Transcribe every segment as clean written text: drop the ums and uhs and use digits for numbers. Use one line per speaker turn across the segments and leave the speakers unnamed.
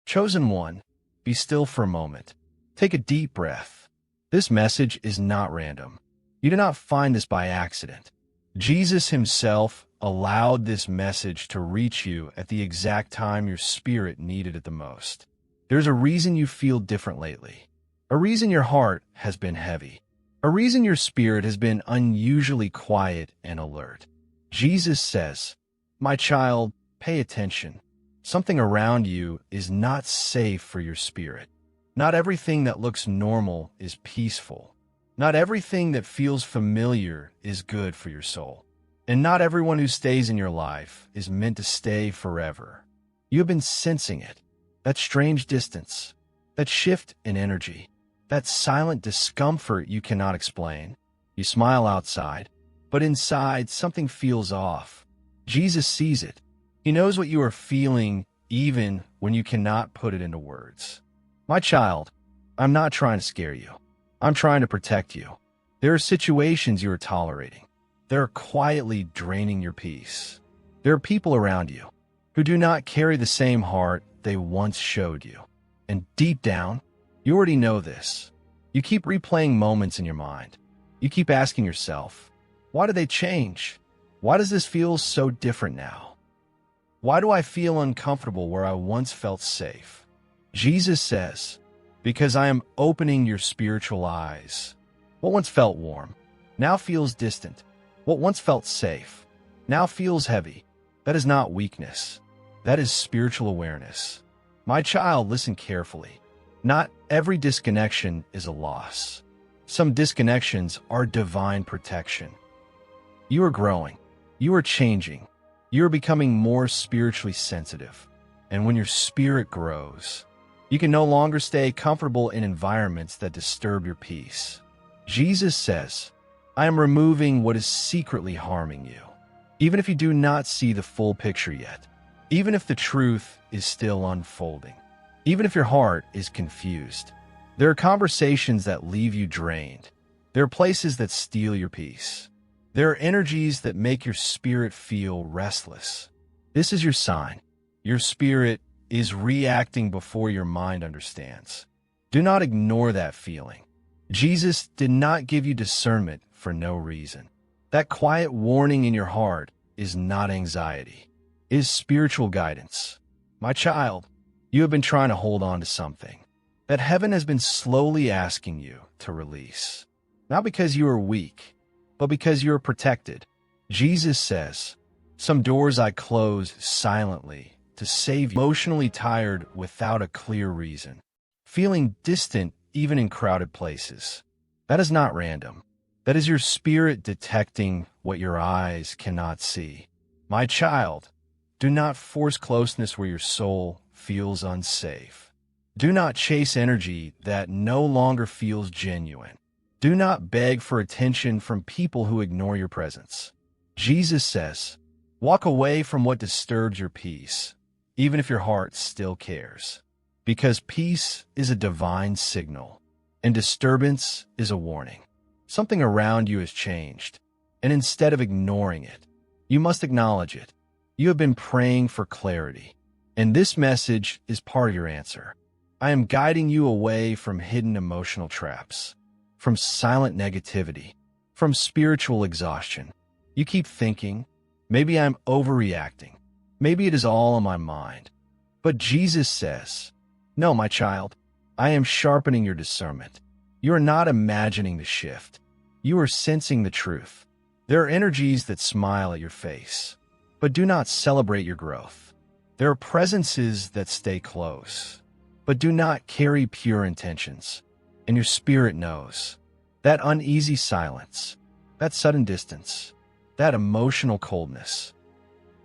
Chosen one, be still for a moment. Take a deep breath. This message is not random. You did not find this by accident. Jesus himself allowed this message to reach you at the exact time your spirit needed it the most. There's a reason you feel different lately. A reason your heart has been heavy. A reason your spirit has been unusually quiet and alert. Jesus says, "My child, pay attention. Something around you is not safe for your spirit. Not everything that looks normal is peaceful. Not everything that feels familiar is good for your soul. And not everyone who stays in your life is meant to stay forever." You have been sensing it. That strange distance. That shift in energy. That silent discomfort you cannot explain. You smile outside, but inside something feels off. Jesus sees it. He knows what you are feeling even when you cannot put it into words. My child, I'm not trying to scare you. I'm trying to protect you. There are situations you are tolerating. They are quietly draining your peace. There are people around you who do not carry the same heart they once showed you. And deep down, you already know this. You keep replaying moments in your mind. You keep asking yourself, why did they change? Why does this feel so different now? Why do I feel uncomfortable where I once felt safe? Jesus says, because I am opening your spiritual eyes. What once felt warm now feels distant. What once felt safe now feels heavy. That is not weakness. That is spiritual awareness. My child, listen carefully. Not every disconnection is a loss. Some disconnections are divine protection. You are growing. You are changing. You are becoming more spiritually sensitive. And when your spirit grows, you can no longer stay comfortable in environments that disturb your peace. Jesus says, I am removing what is secretly harming you. Even if you do not see the full picture yet. Even if the truth is still unfolding. Even if your heart is confused. There are conversations that leave you drained. There are places that steal your peace. There are energies that make your spirit feel restless. This is your sign. Your spirit is reacting before your mind understands. Do not ignore that feeling. Jesus did not give you discernment for no reason. That quiet warning in your heart is not anxiety. It is spiritual guidance. My child, you have been trying to hold on to something that heaven has been slowly asking you to release. Not because you are weak, but because you are protected. Jesus says, some doors I close silently to save you. Emotionally tired without a clear reason. Feeling distant even in crowded places. That is not random. That is your spirit detecting what your eyes cannot see. My child, do not force closeness where your soul feels unsafe. Do not chase energy that no longer feels genuine. Do not beg for attention from people who ignore your presence. Jesus says, walk away from what disturbs your peace, even if your heart still cares. Because peace is a divine signal, and disturbance is a warning. Something around you has changed, and instead of ignoring it, you must acknowledge it. You have been praying for clarity, and this message is part of your answer. I am guiding you away from hidden emotional traps, from silent negativity, from spiritual exhaustion. You keep thinking, maybe I'm overreacting. Maybe it is all in my mind. But Jesus says, no, my child, I am sharpening your discernment. You are not imagining the shift. You are sensing the truth. There are energies that smile at your face, but do not celebrate your growth. There are presences that stay close, but do not carry pure intentions. And your spirit knows that uneasy silence, that sudden distance, that emotional coldness.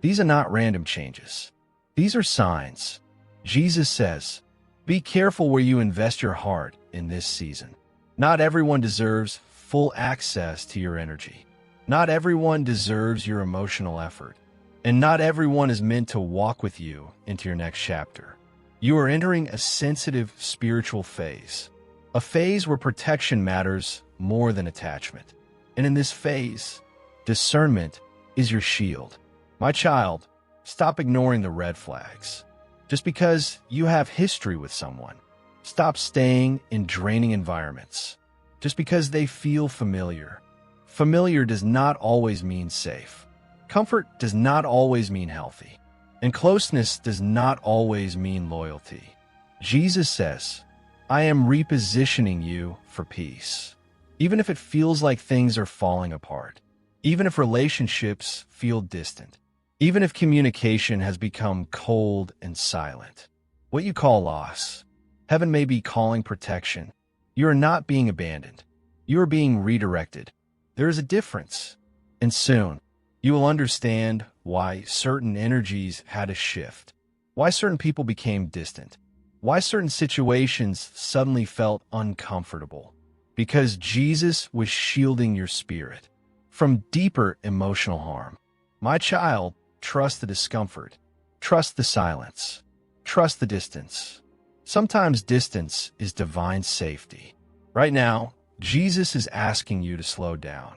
These are not random changes. These are signs. Jesus says, be careful where you invest your heart in this season. Not everyone deserves full access to your energy. Not everyone deserves your emotional effort. And not everyone is meant to walk with you into your next chapter. You are entering a sensitive spiritual phase. A phase where protection matters more than attachment. And in this phase, discernment is your shield. My child, stop ignoring the red flags. just because you have history with someone. Stop staying in draining environments just because they feel familiar. Familiar does not always mean safe. Comfort does not always mean healthy. And closeness does not always mean loyalty. Jesus says, I am repositioning you for peace. Even if it feels like things are falling apart. Even if relationships feel distant. Even if communication has become cold and silent. What you call loss, heaven may be calling protection. You are not being abandoned. You are being redirected. There is a difference. And soon, you will understand why certain energies had to shift. Why certain people became distant. Why certain situations suddenly felt uncomfortable. Because Jesus was shielding your spirit from deeper emotional harm. My child, trust the discomfort. Trust the silence. Trust the distance. Sometimes distance is divine safety. Right now, Jesus is asking you to slow down,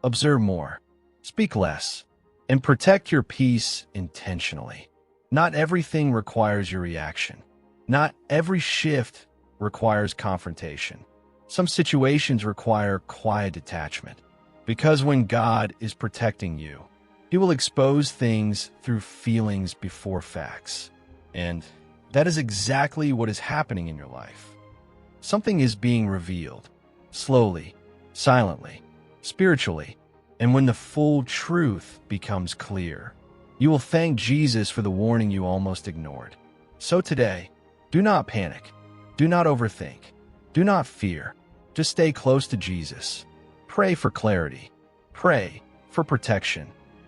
observe more, speak less, and protect your peace intentionally. Not everything requires your reaction. Not every shift requires confrontation. Some situations require quiet detachment. Because when God is protecting you, He will expose things through feelings before facts. And that is exactly what is happening in your life. Something is being revealed, slowly, silently, spiritually, and when the full truth becomes clear, you will thank Jesus for the warning you almost ignored. So today, do not panic, do not overthink, do not fear, just stay close to Jesus. Pray for clarity, pray for protection,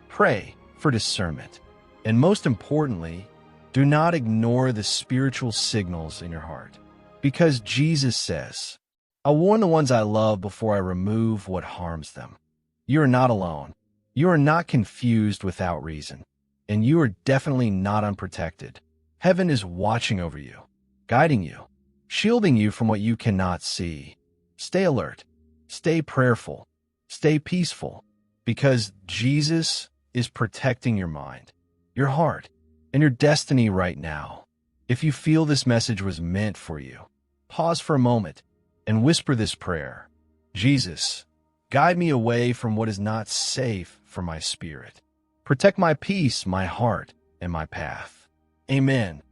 pray for discernment, and most importantly, do not ignore the spiritual signals in your heart. Because Jesus says, I'll warn the ones I love before I remove what harms them. You are not alone. You are not confused without reason. And you are definitely not unprotected. Heaven is watching over you, guiding you, shielding you from what you cannot see. Stay alert. Stay prayerful. Stay peaceful. Because Jesus is protecting your mind, your heart, and your destiny right now. If you feel this message was meant for you, pause for a moment and whisper this prayer. Jesus, guide me away from what is not safe for my spirit. Protect my peace, my heart, and my path. Amen.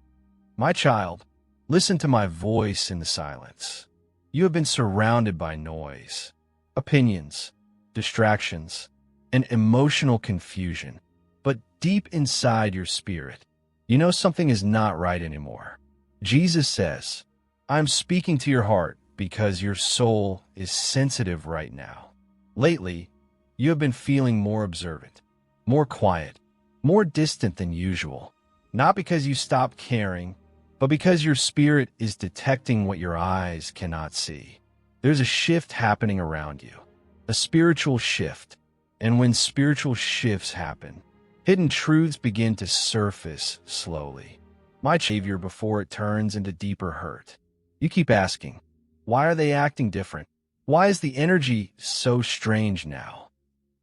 My child, listen to my voice in the silence. You have been surrounded by noise, opinions, distractions, and emotional confusion. But deep inside your spirit, you know something is not right anymore. Jesus says, I'm speaking to your heart because your soul is sensitive right now. Lately, you have been feeling more observant, more quiet, more distant than usual. Not because you stopped caring, but because your spirit is detecting what your eyes cannot see. There's a shift happening around you, a spiritual shift. And when spiritual shifts happen, hidden truths begin to surface slowly. My behavior before it turns into deeper hurt. You keep asking, why are they acting different? Why is the energy so strange now?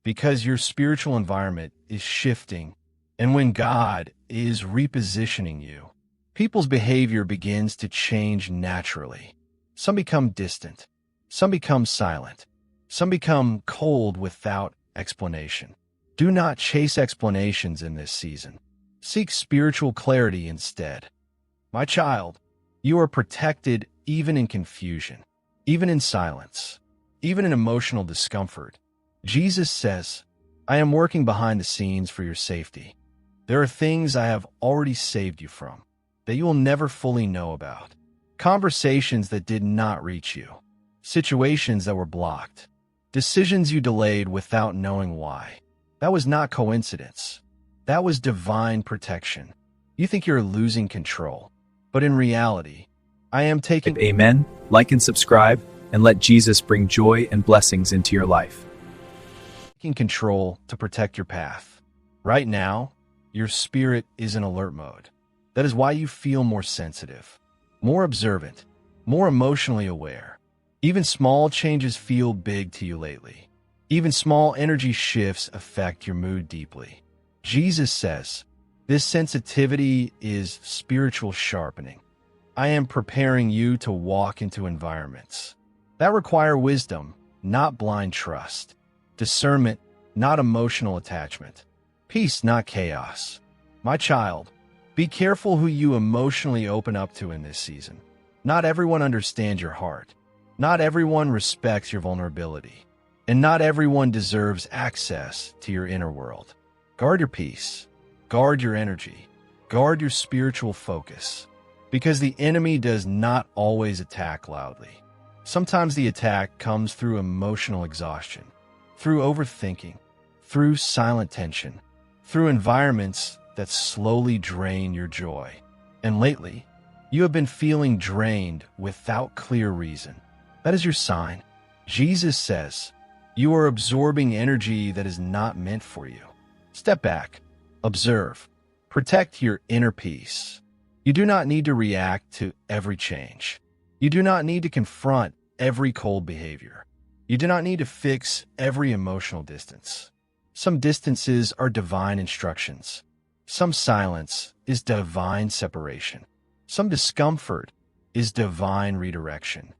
Because your spiritual environment is shifting, and when God is repositioning you, people's behavior begins to change naturally. Some become distant. Some become silent. Some become cold without explanation. Do not chase explanations in this season. Seek spiritual clarity instead. My child, you are protected even in confusion, even in silence, even in emotional discomfort. Jesus says, I am working behind the scenes for your safety. There are things I have already saved you from that you will never fully know about. Conversations that did not reach you. Situations that were blocked. Decisions you delayed without knowing why. That was not coincidence. That was divine protection. You think you're losing control, but in reality, I am taking...
Amen. Like and subscribe, and let Jesus bring joy and blessings into your life.
Taking control to protect your path. Right now, your spirit is in alert mode. That is why you feel more sensitive, more observant, more emotionally aware. Even small changes feel big to you lately. Even small energy shifts affect your mood deeply. Jesus says, This sensitivity is spiritual sharpening. I am preparing you to walk into environments that require wisdom, not blind trust, discernment, not emotional attachment, peace, not chaos. My child, be careful who you emotionally open up to in this season. Not everyone understands your heart. Not everyone respects your vulnerability. And not everyone deserves access to your inner world. Guard your peace. Guard your energy. Guard your spiritual focus. Because the enemy does not always attack loudly. Sometimes the attack comes through emotional exhaustion, through overthinking, through silent tension, through environments that slowly drain your joy. And lately, you have been feeling drained without clear reason. That is your sign. Jesus says, you are absorbing energy that is not meant for you. Step back, observe, protect your inner peace. You do not need to react to every change. You do not need to confront every cold behavior. You do not need to fix every emotional distance. Some distances are divine instructions. Some silence is divine separation. Some discomfort is divine redirection.